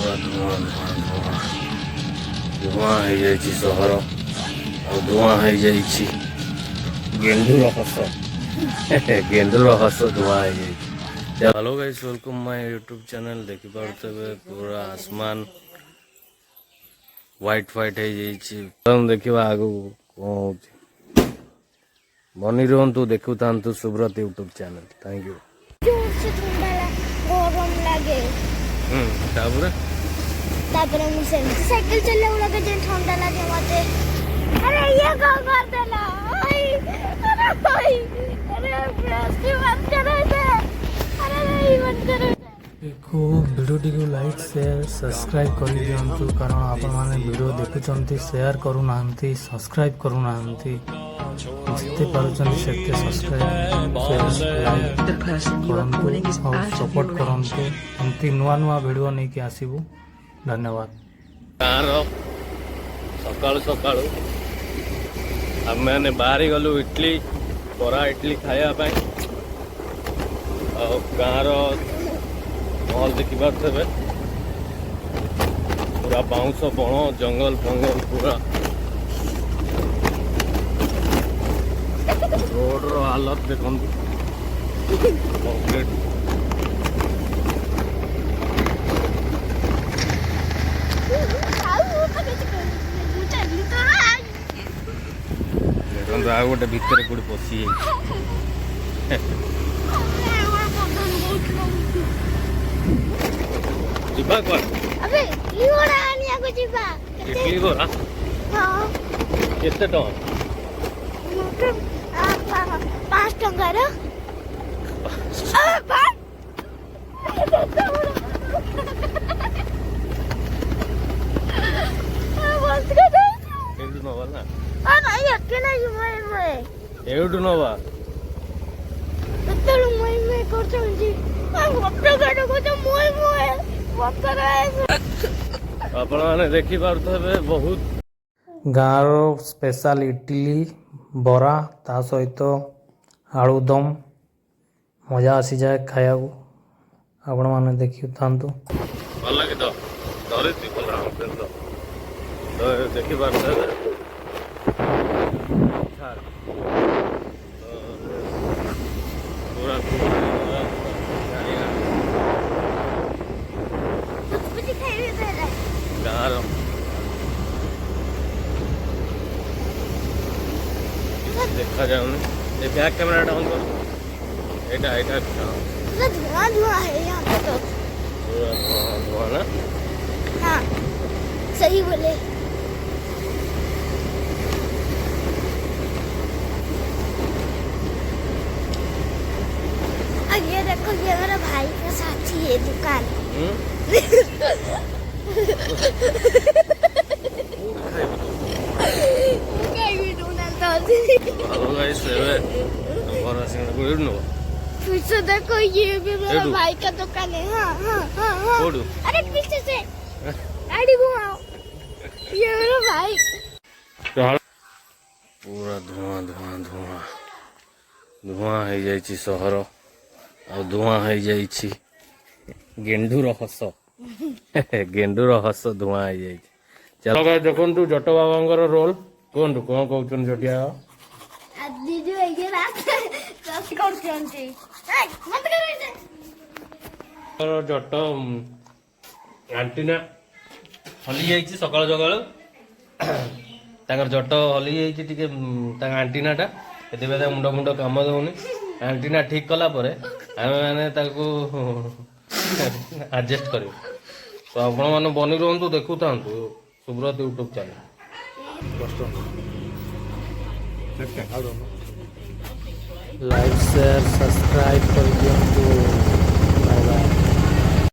पूरा धुआं धुआं धुआं धुआं हो जाइए सहर और धुआं हो जाइए गेंडूर हस गेंडूर हस धुआं हो जाइए। Hello guys, welcome my YouTube channel. देखि पारुथबे पूरा आसमान व्हाइट व्हाइट हो जाइए। देखा आगु कौन हो बनी रुहतु देखु था Subrata YouTube channel. Thank you. गरम लगे तापर साइकिल चलाऊ लगे जे ठंडा लगे मते। अरे ये कौन कर देला? अरे भाई, अरे ब्रश बंद करो दे। अरे नहीं बंद करो। देखो वीडियो को लाइक शेयर सब्सक्राइब कर दियंतु, कारण आपण माने वीडियो देखुचंती शेयर करू नाहंती, सब्सक्राइब करू नाहंती। जिते पारुचंती सेते सब्सक्राइब शेयर लाइक करंतु और सपोर्ट करंतु। एमती नुआ नुआ वीडियो नहीं कि आसीबु। धन्यवाद। सकाळु सकाळु आमे बाहरी गलु इडली बरा इडली खाया पाई। गाँव महल देखि पारे पूरा बाउंस बण जंगल फंगल पूरा रोड रो हालत देखु कंक्रीट। देखो आ गोटे भितर कौट पशि जीवा कौन अबे लिओड़ा आनिया को जीवा इडली गोरा। हां केते टका? 5 टका रो। अबे बात बंद कर दे। एडु नवा ना नहीं अकेला ही मैं एडु नवा ततल मैं करछंजी। वक्ता गाडो को तो मोय वक्ता रहे। आपण माने देखि पारुथबे बहुत गाँव स्पेशल इडली बरा ता सहित आलूदम मजा आसी जाए खाया। आपण माने देखि थांतु। भल लगे तो धरे थी भल तो देखि पारुथबे पूरा गाँव देखा जाऊनी। ये बैक कैमरा डाउन कर। एटा एटा धुआं धुआं है यहाँ पे तो। पूरा धुआं धुआं ना। हाँ सही बोले। और ये देखो ये मेरा भाई का साथी है दुकान। फिर से देखो ये भी मेरा भाई का दुकान है। हाँ हाँ हाँ हाँ। अरे पीछे से गाड़ी घुमाओ। ये मेरा भाई। पूरा धुआं धुआं धुआं धुआं हो जाइए सहर और धुआं हो जाइए गेंडूर हस गेंडूर हस धुआं हो जाइए। चलो गाइस देखु जट बाबा रोल कहतु कौन कहते जटिया दीदी ये रात कस करछंती। मत कर जट आंटीना हली जाइए सकाल सकाल जट हली जाइए आंटीना टा मुंड मुंड कम दौनी। आंटीना ठीक कला आम मैंने आडजस्ट कर। तो आपण मैंने बनी रुहतु देखु था Subrata YouTube channel. Like share subscribe कर दियंतु।